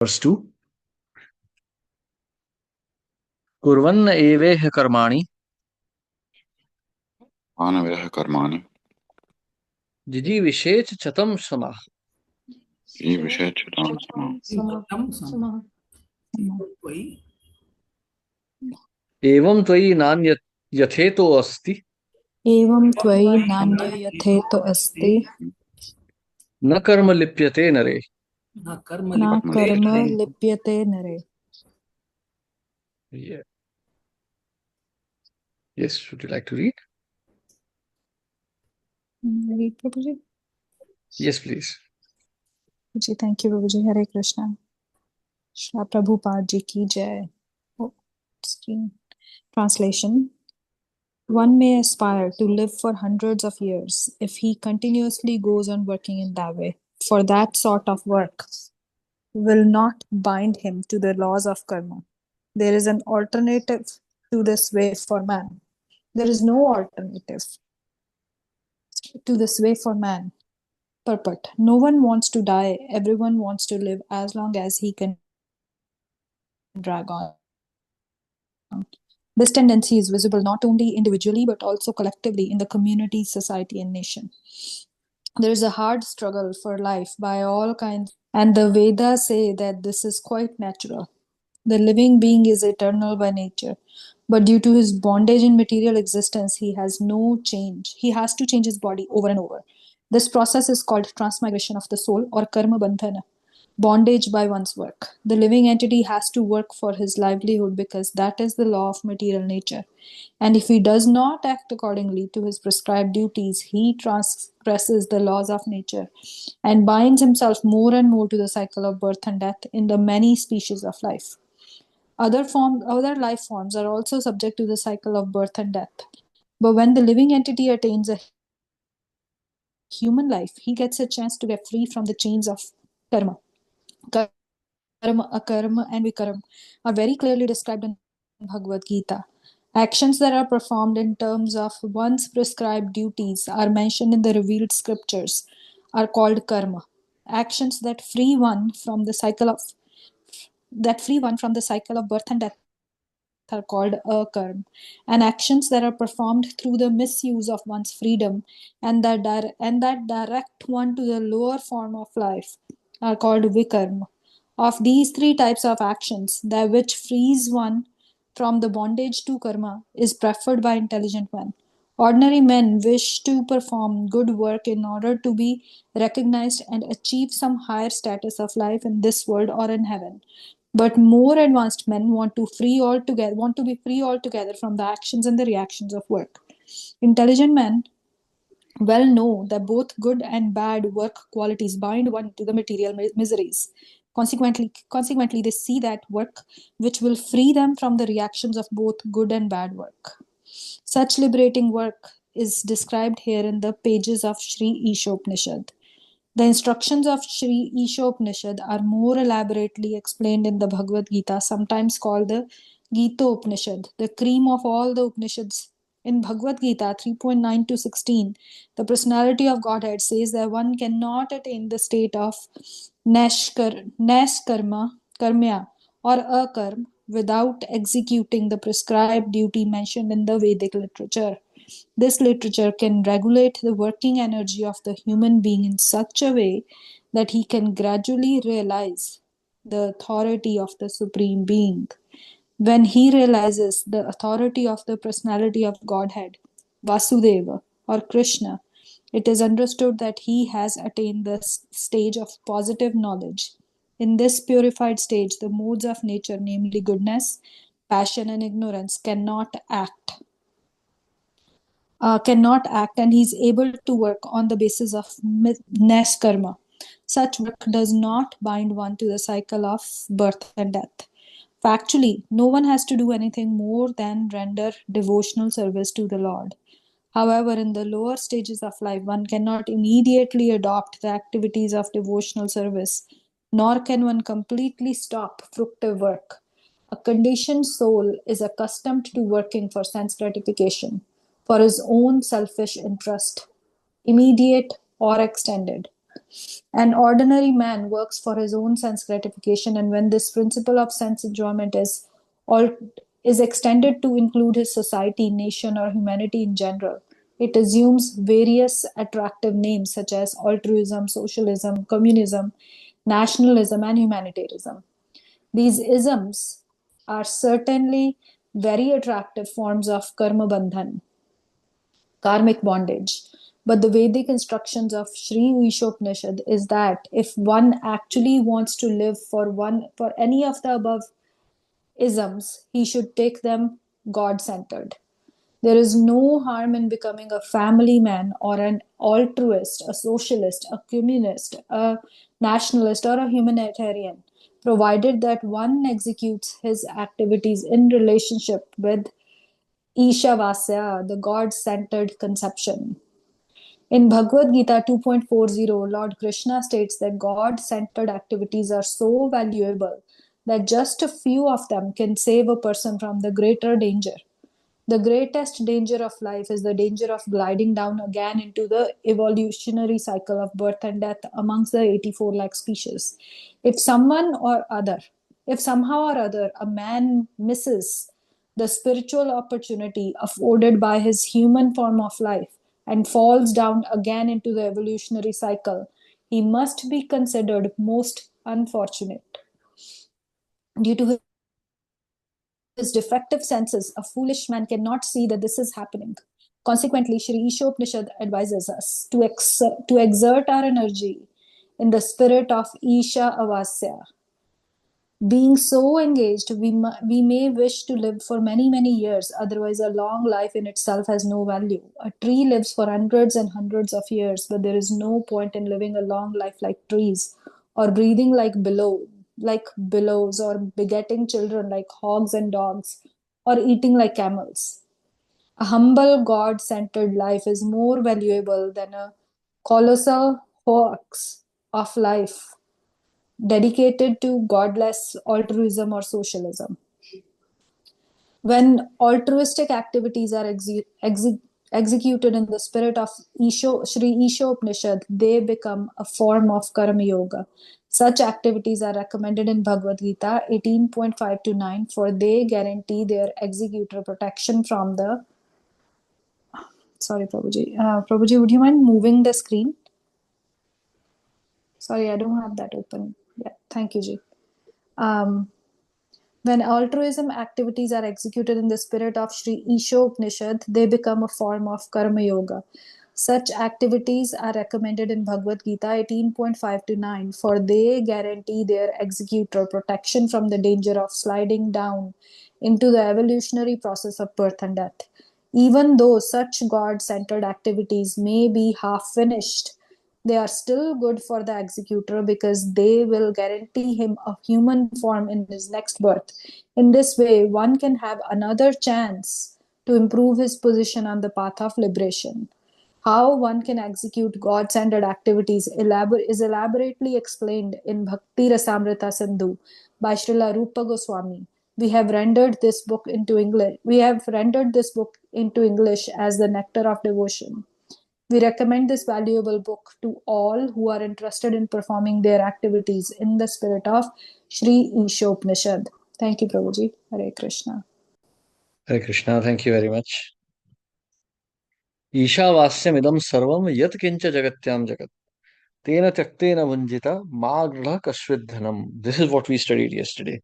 Verse 2. Kurvan eveह karmani मानवेह कर्माणि जिजीविषेच चतम समाह विषयच्युतां समाः एवं त्वयि नान्यथेतो अस्ति एवं त्वयि नान्यथेतो अस्ति न कर्म लिप्यते नरे. न कर्म लिप्यते नरे. Yeah. Yes, would you like to read? Read, Prabhuji. Yes, please. Ji, thank you, Prabhuji. Hare Krishna. Shri Prabhupada ji ki jai. Oh, screen. Translation. One may aspire to live for hundreds of years if he continuously goes on working in that way. For that sort of work will not bind him to the laws of karma. There is an alternative to this way for man. There is no alternative to this way for man. Purport. No one wants to die. Everyone wants to live as long as he can drag on. This tendency is visible not only individually but also collectively in the community, society, and nation. There is a hard struggle for life by all kinds, and the Vedas say that this is quite natural. The living being is eternal by nature, but due to his bondage in material existence, he has no change. He has to change his body over and over. This process is called transmigration of the soul or karma bandhana, bondage by one's work. The living entity has to work for his livelihood because that is the law of material nature. And if he does not act accordingly to his prescribed duties, he transgresses the laws of nature and binds himself more and more to the cycle of birth and death in the many species of life. Other life forms are also subject to the cycle of birth and death. But when the living entity attains a human life, he gets a chance to get free from the chains of karma. Karma, akarma, and vikaram are very clearly described in Bhagavad Gita. Actions that are performed in terms of one's prescribed duties are mentioned in the revealed scriptures are called karma. Actions that free one from the cycle of birth and death are called akarm, and actions that are performed through the misuse of one's freedom and that direct one to the lower form of life are called vikarma. Of these three types of actions, that which frees one from the bondage to karma is preferred by intelligent men. Ordinary men wish to perform good work in order to be recognized and achieve some higher status of life in this world or in heaven. But more advanced men want to be free altogether from the actions and the reactions of work. Intelligent men well know that both good and bad work qualities bind one to the material miseries. Consequently, they see that work which will free them from the reactions of both good and bad work. Such liberating work is described here in the pages of Sri Isopanishad. The instructions of Sri Isopanishad are more elaborately explained in the Bhagavad Gita, sometimes called the Gita Upanishad, the cream of all the Upanishads. In Bhagavad Gita 3.9 to 16, the personality of Godhead says that one cannot attain the state of karmya or akarm without executing the prescribed duty mentioned in the Vedic literature. This literature can regulate the working energy of the human being in such a way that he can gradually realize the authority of the Supreme Being. When he realizes the authority of the personality of Godhead, Vasudeva or Krishna, it is understood that he has attained the stage of positive knowledge. In this purified stage, the modes of nature, namely goodness, passion, and ignorance, cannot act, and he's able to work on the basis of nes karma. Such work does not bind one to the cycle of birth and death. Factually, no one has to do anything more than render devotional service to the Lord. However, in the lower stages of life, one cannot immediately adopt the activities of devotional service, nor can one completely stop fructive work. A conditioned soul is accustomed to working for sense gratification, for his own selfish interest, immediate or extended. An ordinary man works for his own sense gratification, and when this principle of sense enjoyment all, is extended to include his society, nation, or humanity in general, it assumes various attractive names such as altruism, socialism, communism, nationalism, and humanitarianism. These isms are certainly very attractive forms of karma bandhan, karmic bondage. But the Vedic instructions of Sri Ishopanishad is that if one actually wants to live for any of the above isms, he should take them God-centered. There is no harm in becoming a family man or an altruist, a socialist, a communist, a nationalist, or a humanitarian, provided that one executes his activities in relationship with Ishavasya, the God centered conception. In Bhagavad Gita 2.40, Lord Krishna states that God centered activities are so valuable that just a few of them can save a person from the greater danger. The greatest danger of life is the danger of gliding down again into the evolutionary cycle of birth and death amongst the 84 lakh species. If someone or other, if somehow or other a man misses the spiritual opportunity afforded by his human form of life and falls down again into the evolutionary cycle, he must be considered most unfortunate. Due to his defective senses, a foolish man cannot see that this is happening. Consequently, Sri Ishopanishad advises us to exert our energy in the spirit of Isha Avasya. Being so engaged, we may wish to live for many, many years, otherwise, a long life in itself has no value. A tree lives for hundreds and hundreds of years, but there is no point in living a long life like trees, or breathing like billows, or begetting children like hogs and dogs, or eating like camels. A humble, God centered life is more valuable than a colossal hoax of life dedicated to godless altruism or socialism. When altruistic activities are executed in the spirit of Sri Ishopanishad, they become a form of karma yoga. Such activities are recommended in Bhagavad Gita 18.5 to 9, for they guarantee their executor protection from the. Sorry, Prabhuji. Prabhuji, would you mind moving the screen? Sorry, I don't have that open. Yeah, thank you, Ji. When altruism activities are executed in the spirit of Sri Ishopanishad, they become a form of karma yoga. Such activities are recommended in Bhagavad Gita 18.5 to 9, for they guarantee their executor protection from the danger of sliding down into the evolutionary process of birth and death. Even though such God centered activities may be half finished, they are still good for the executor because they will guarantee him a human form in his next birth. In this way, one can have another chance to improve his position on the path of liberation. How one can execute God centered activities is elaborately explained in Bhakti Rasamrita Sindhu by Srila Rupa Goswami. We have rendered this book into English. We have rendered this book into English as the Nectar of Devotion. We recommend this valuable book to all who are interested in performing their activities in the spirit of Sri Ishopanishad. Thank you, Prabhuji. Hare Krishna. Hare Krishna, thank you very much. ईशावास्यमिदं सर्वं यत् किंच जगत्याम जगत तेन त्यक्तेन भुञ्जिता मा गृह् कश्चिद्धनम्. This is what we studied yesterday.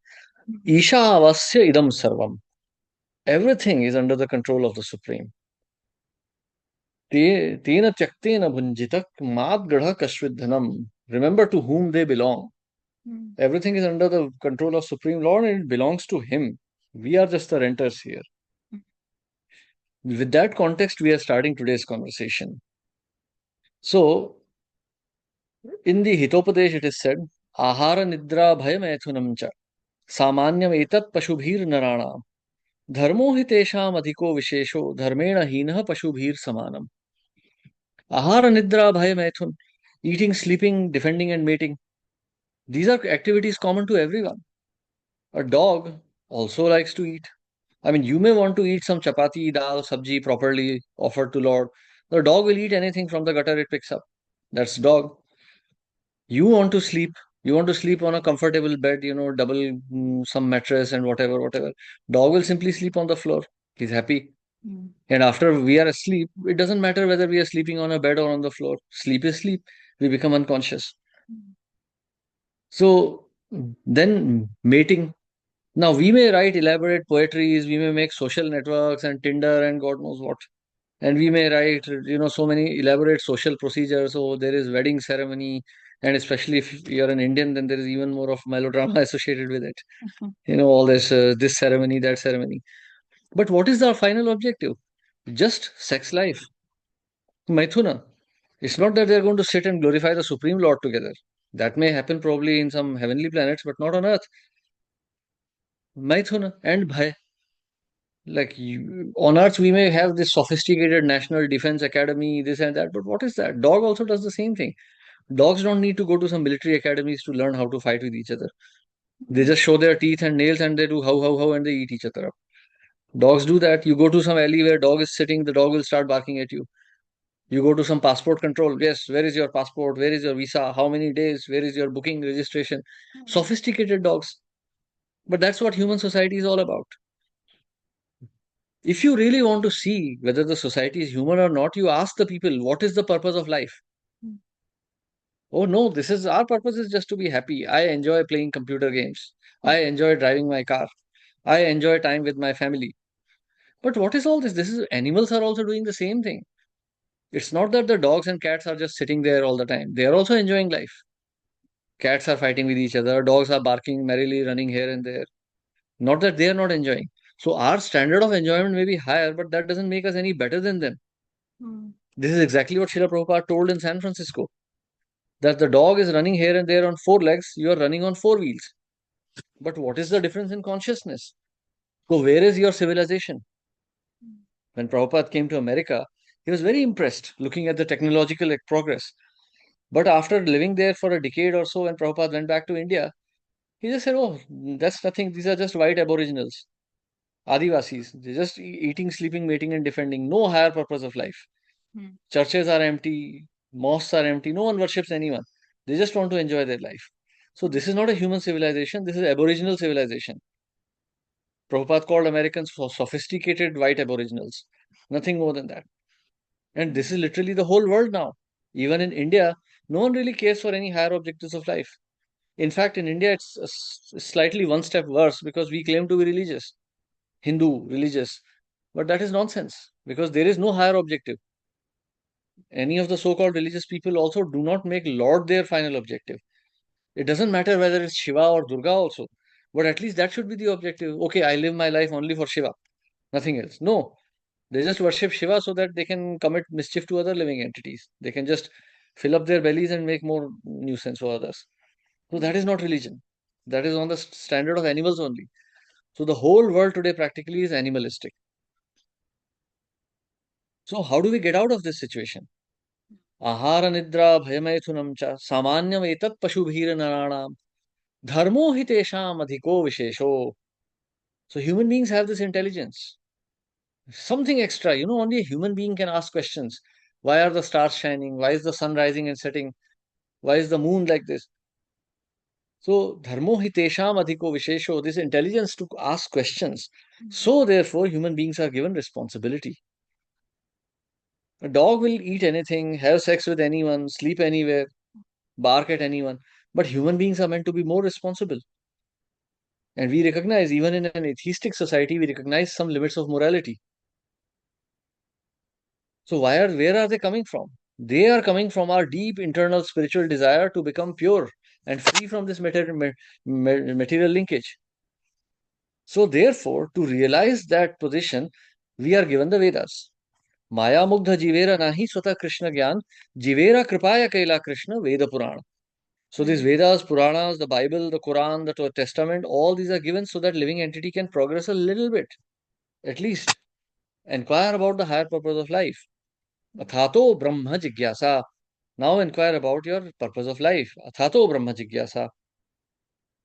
Ishavasya idam sarvam. Everything is under the control of the Supreme. Tena tyaktena bhunjitak mat gadha kashvidhanam. Remember to whom they belong. Everything is under the control of Supreme Lord and it belongs to Him. We are just the renters here. With that context, we are starting today's conversation. So, in the Hitopadesh, it is said, Ahara nidra bhaya maithunam cha samanyam etat pashubhir narana dharmo hi tesham adhiko vishesho dharmena hinah pashubhir samanam. Ahara nidra bhaya maithun. Eating, sleeping, defending, and mating. These are activities common to everyone. A dog also likes to eat. I mean, you may want to eat some chapati, dal, sabji properly offered to Lord. The dog will eat anything from the gutter it picks up. That's dog. You want to sleep. You want to sleep on a comfortable bed, double some mattress and whatever, whatever. Dog will simply sleep on the floor. He's happy. And after we are asleep, it doesn't matter whether we are sleeping on a bed or on the floor. Sleep is sleep. We become unconscious. So then mating. Now we may write elaborate poetries, we may make social networks and Tinder and God knows what. And we may write, so many elaborate social procedures. So there is wedding ceremony, and especially if you're an Indian, then there is even more of melodrama associated with it. All this ceremony, that ceremony. But what is our final objective? Just sex life, Maithuna. It's not that they're going to sit and glorify the Supreme Lord together. That may happen probably in some heavenly planets, but not on Earth. Maithuna and Bhai. Like on Earth, we may have this sophisticated National Defense Academy, this and that, but what is that? Dog also does the same thing. Dogs don't need to go to some military academies to learn how to fight with each other. They just show their teeth and nails and they do how and they eat each other up. Dogs do that. You go to some alley where dog is sitting, the dog will start barking at you. You go to some passport control. Yes, where is your passport? Where is your visa? How many days? Where is your booking registration? Sophisticated dogs. But that's what human society is all about. If you really want to see whether the society is human or not, you ask the people, what is the purpose of life? Oh no, this is our purpose is just to be happy. I enjoy playing computer games. I enjoy driving my car. I enjoy time with my family. But what is all this? This is animals are also doing the same thing. It's not that the dogs and cats are just sitting there all the time. They are also enjoying life. Cats are fighting with each other. Dogs are barking merrily, running here and there. Not that they are not enjoying. So our standard of enjoyment may be higher, but that doesn't make us any better than them. This is exactly what Srila Prabhupada told in San Francisco. That the dog is running here and there on four legs, you are running on four wheels. But what is the difference in consciousness? So where is your civilization? When Prabhupada came to America, he was very impressed looking at the technological progress. But after living there for a decade or so, when Prabhupada went back to India, he just said, oh, that's nothing. These are just white aboriginals, Adivasis. They're just eating, sleeping, mating, and defending. No higher purpose of life. Churches are empty, mosques are empty. No one worships anyone. They just want to enjoy their life. So this is not a human civilization. This is aboriginal civilization. Prabhupada called Americans for sophisticated white aboriginals. Nothing more than that. And this is literally the whole world now. Even in India, no one really cares for any higher objectives of life. In fact, in India, it's slightly one step worse because we claim to be religious, Hindu, religious. But that is nonsense because there is no higher objective. Any of the so called religious people also do not make Lord their final objective. It doesn't matter whether it's Shiva or Durga also, but at least that should be the objective. Okay, I live my life only for Shiva, nothing else. No, they just worship Shiva so that they can commit mischief to other living entities. They can just fill up their bellies and make more nuisance for others. So that is not religion. That is on the standard of animals only. So the whole world today practically is animalistic. So how do we get out of this situation? Ahara nidra bhayamaithunam cha samanyam etat pashubhir naranam dharmo hitesham adhiko vishesho. So human beings have this intelligence. Something extra, only a human being can ask questions. Why are the stars shining? Why is the sun rising and setting? Why is the moon like this? So, dharmo hitesham adhiko vishesho, this intelligence to ask questions. So, therefore, human beings are given responsibility. A dog will eat anything, have sex with anyone, sleep anywhere, bark at anyone. But human beings are meant to be more responsible. And we recognize, even in an atheistic society, we recognize some limits of morality. So where are they coming from? They are coming from our deep internal spiritual desire to become pure and free from this material linkage. So therefore, to realize that position, we are given the Vedas. Maya Mugdha Jivera Nahi Swata Krishna Gyan Jivera Kripaya Kaila Krishna Veda Purana. So these Vedas, Puranas, the Bible, the Quran, the Testament, all these are given so that living entity can progress a little bit, at least inquire about the higher purpose of life. Athato Brahma Jigyasa. Now inquire about your purpose of life. Athato Brahma Jigyasa.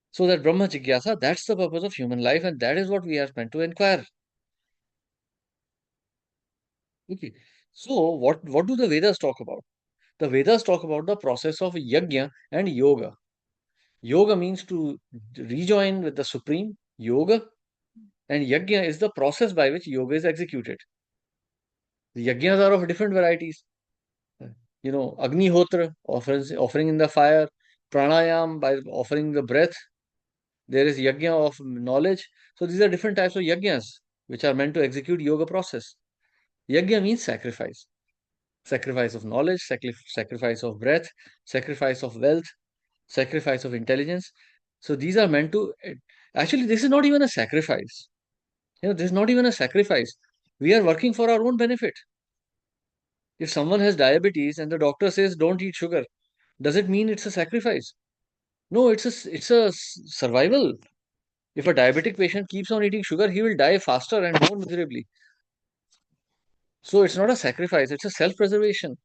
So that Brahma Jigyasa, that's the purpose of human life, and that is what we are meant to inquire. Okay. So what do the Vedas talk about? The Vedas talk about the process of yajna and yoga. Yoga means to rejoin with the Supreme, yoga, and yajna is the process by which yoga is executed. The yajnas are of different varieties. Agnihotra, offering in the fire, pranayam by offering the breath. There is yajna of knowledge. So these are different types of yajnas which are meant to execute yoga process. Yajna means sacrifice. Sacrifice of knowledge, sacrifice of breath, sacrifice of wealth, sacrifice of intelligence. So these are meant to, actually, this is not even a sacrifice. This is not even a sacrifice. We are working for our own benefit. If someone has diabetes and the doctor says don't eat sugar, does it mean it's a sacrifice? No, it's a survival. If a diabetic patient keeps on eating sugar, he will die faster and more miserably. So it's not a sacrifice, it's a self-preservation.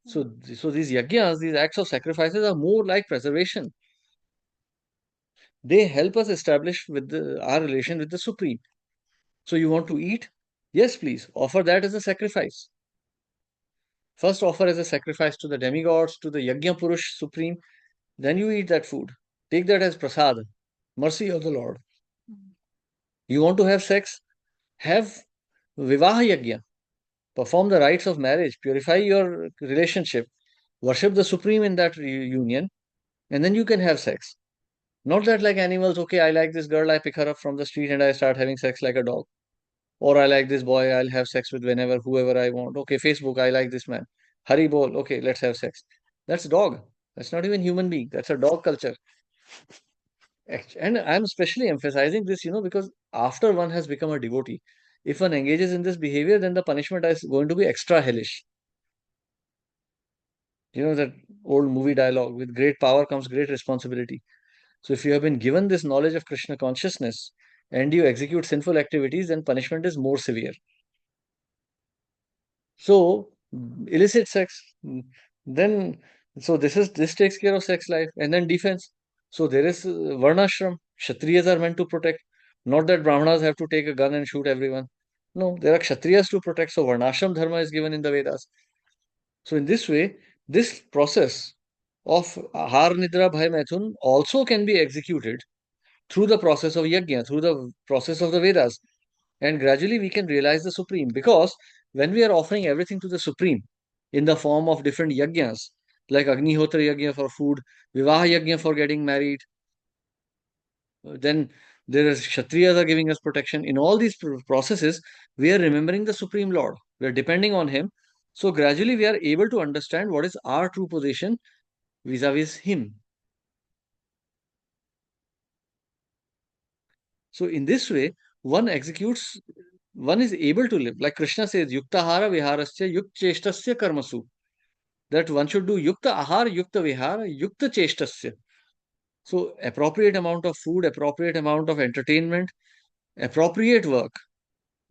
So these yajnas, these acts of sacrifices are more like preservation. They help us establish our relation with the Supreme. So you want to eat? Yes, please. Offer that as a sacrifice. First offer as a sacrifice to the demigods, to the Yajna Purush Supreme. Then you eat that food. Take that as prasad, mercy of the Lord. You want to have sex? Have Vivaha Yajna. Perform the rites of marriage. Purify your relationship. Worship the Supreme in that union. And then you can have sex. Not that like animals, okay, I like this girl, I pick her up from the street and I start having sex like a dog. Or I like this boy, I'll have sex with whoever I want. Okay, Facebook, I like this man. Hari bol, okay, let's have sex. That's dog. That's not even human being. That's a dog culture. And I'm especially emphasizing this, because after one has become a devotee, if one engages in this behavior, then the punishment is going to be extra hellish. That old movie dialogue, with great power comes great responsibility. So if you have been given this knowledge of Krishna consciousness and you execute sinful activities, then punishment is more severe. So illicit sex, then this takes care of sex life, and then defense. So there is varnashram. Kshatriyas are meant to protect. Not that Brahmanas have to take a gun and shoot everyone. No, there are Kshatriyas to protect. So varnashram dharma is given in the Vedas. So in this way, this process of Ahar Nidra Bhai Maithun also can be executed through the process of yajna, through the process of the Vedas. And gradually we can realize the Supreme, because when we are offering everything to the Supreme in the form of different yajnas, like Agnihotra yajna for food, Vivaha yajna for getting married, then there is Kshatriyas are giving us protection. In all these processes, we are remembering the Supreme Lord. We are depending on Him. So gradually we are able to understand what is our true position vis-a-vis Him. So in this way, one is able to live. Like Krishna says, Yuktahara viharasya yukcheshtasya karmasu. That one should do Yukta ahar, Yukta vihara, Yukta cheshtasya. So appropriate amount of food, appropriate amount of entertainment, appropriate work.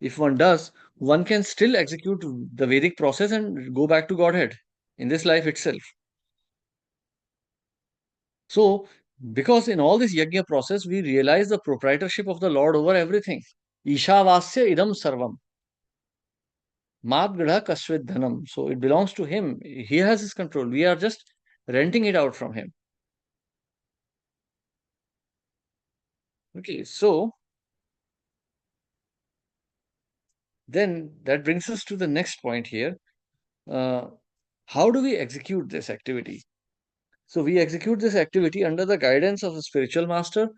If one does, one can still execute the Vedic process and go back to Godhead in this life itself. So, because in all this yajna process, we realize the proprietorship of the Lord over everything. Ishavasya idam sarvam. Madgada kasvit dhanam. So it belongs to him. He has his control. We are just renting it out from him. Okay, so then that brings us to the next point here. How do we execute this activity? So we execute this activity under the guidance of the spiritual master,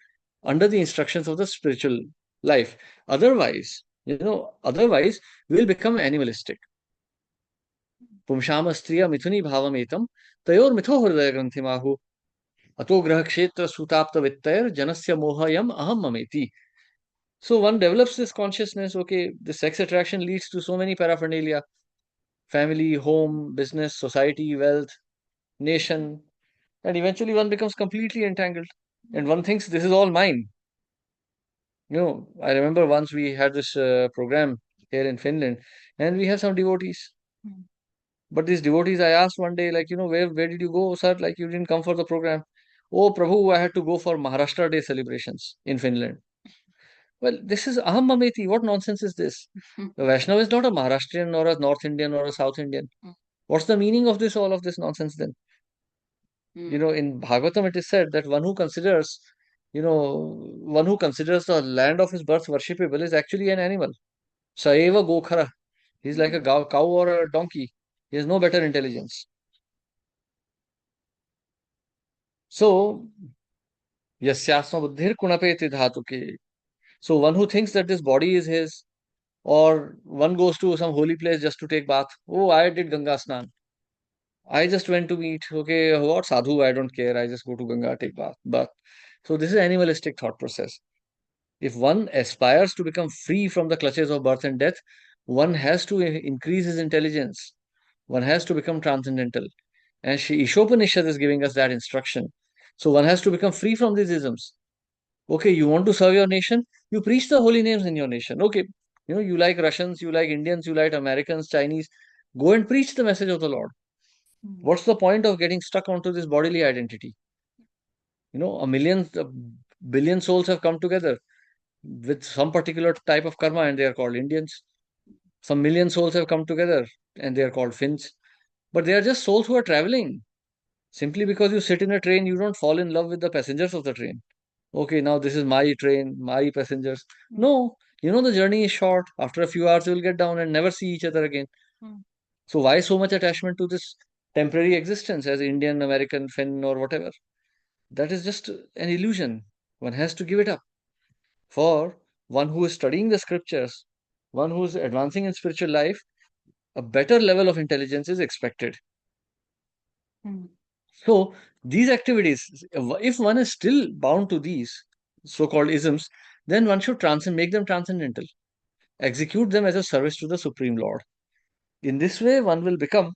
under the instructions of the spiritual life. Otherwise, we'll become animalistic. Pumshama striya mithuni bhavametam tayor mitho hridaya grantimahu ato graha kshetra sutapta vittair janasya mohayam aham mameti. So one develops this consciousness, okay, the sex attraction leads to so many paraphernalia, family, home, business, society, wealth, nation, and eventually one becomes completely entangled and one thinks this is all mine. I remember once we had this program here in Finland and we have some devotees. But these devotees, I asked one day, like, where did you go, sir? Like, you didn't come for the program. Oh, Prabhu, I had to go for Maharashtra Day celebrations in Finland. Well, this is Aham Mameti. What nonsense is this? The Vaishnava is not a Maharashtrian or a North Indian or a South Indian. What's the meaning of this, all of this nonsense then? In Bhagavatam it is said that one who considers, the land of his birth worshipable is actually an animal. Saeva Gokhara. He's like a cow or a donkey. He has no better intelligence. So, yasyasma buddhir kunapeti dhatuke. So one who thinks that this body is his, or one goes to some holy place just to take bath. Oh, I did Ganga Snan. I just went to meet, okay, what sadhu, I don't care. I just go to Ganga, take bath. But so this is animalistic thought process. If one aspires to become free from the clutches of birth and death, one has to increase his intelligence. One has to become transcendental. And Ishopanishad is giving us that instruction. So one has to become free from these isms. Okay, you want to serve your nation, you preach the holy names in your nation. Okay, you like Russians, you like Indians, you like Americans, Chinese. Go and preach the message of the Lord. What's the point of getting stuck onto this bodily identity? A billion souls have come together with some particular type of karma and they are called Indians. Some million souls have come together and they are called Finns. But they are just souls who are traveling. Simply because you sit in a train, you don't fall in love with the passengers of the train. Okay, now this is my train, my passengers. No, the journey is short. After a few hours, you will get down and never see each other again. So why so much attachment to this temporary existence as Indian, American, Finn, or whatever? That is just an illusion. One has to give it up. For one who is studying the scriptures, one who is advancing in spiritual life, a better level of intelligence is expected. So these activities, if one is still bound to these so-called isms, then one should make them transcendental, execute them as a service to the Supreme Lord. In this way, one will become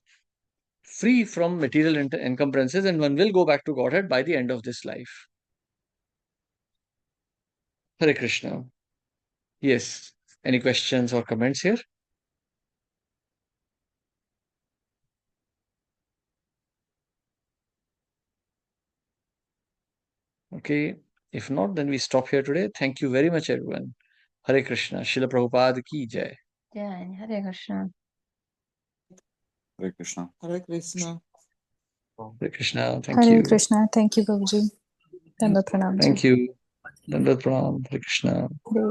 free from material encumbrances and one will go back to Godhead by the end of this life. Hare Krishna. Yes. Any questions or comments here? Okay. If not, then we stop here today. Thank you very much, everyone. Hare Krishna. Srila Prabhupada ki jai. Jai. Hare Krishna. Hare Krishna. Hare Krishna. Hare Krishna. Thank Hare you. Krishna. Thank you, Prabhuji. Dandavat pranam. Thank you. Dandavat pranam. Hare Krishna. Hare